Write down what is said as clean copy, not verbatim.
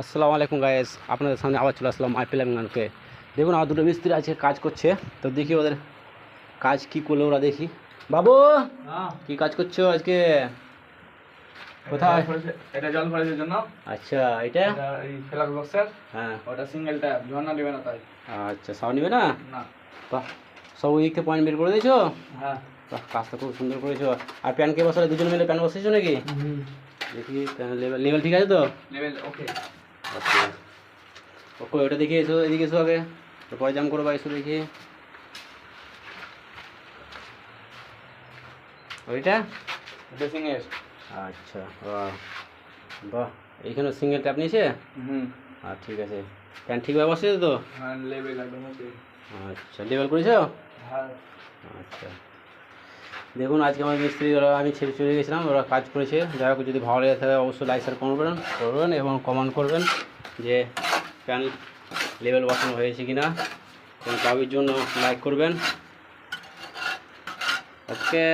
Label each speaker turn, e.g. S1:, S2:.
S1: আসসালামু আলাইকুম গাইস, আপনাদের সামনে আবার চলে আসলাম আইপিএলকে। দেখুন আমার দুটো মিস্ত্রি আছে, কাজ করছে। তো দেখি ওদের কাজ কি করলো ওরা, দেখি। বাবু, কি কাজ করছো আজকে? কোথায়?
S2: এটা জল ভরার জন্য।
S1: আচ্ছা, এটা
S2: এই ফ্ল্যাগ বক্সের।
S1: হ্যাঁ,
S2: ওটা সিঙ্গেল ট্যাপ, ঝর্ণা নেবে না তাই।
S1: আচ্ছা, সাউন্ড নেবে না?
S2: না।
S1: বাহ, সব ওই দিক থেকে পয়েন্ট বের করে দিয়েছো?
S2: হ্যাঁ।
S1: বাহ, কাজটা খুব সুন্দর করেছো। আর প্যান কে বসালে দুজন মিলে প্যান বসেছো নাকি? দেখি লেভেল লেভেল ঠিক আছে তো?
S2: Level okay.
S1: আচ্ছা, ওকে, ওটা দেখি, এসো এদিকে, এসো আগে। পরে জাম করো বা, এসো দেখি ওইটা।
S2: ড্রেসিং এর।
S1: আচ্ছা, বাহ বাহ, এইখানে সিঙ্গেল ট্যাপ নিয়েছে। আর ঠিক আছে, প্যান ঠিকভাবে বসেছে তো?
S2: হ্যাঁ, লেভেল একদম ওকে।
S1: আচ্ছা, লেভেল করেছো?
S2: হ্যাঁ।
S1: আচ্ছা, দেখুন আজকে আমার মিস্ত্রি ওরা, আমি ছেড়ে চলে গেছিলাম, ওরা কাজ করেছে। যাই হোক, যদি ভালো লেগে থাকে অবশ্যই লাইক শেয়ার করবেন এবং কমেন্ট করবেন যে প্যান লেভেল বসানো হয়েছে কিনা, এবং দাবির জন্য লাইক করবেন। ওকে।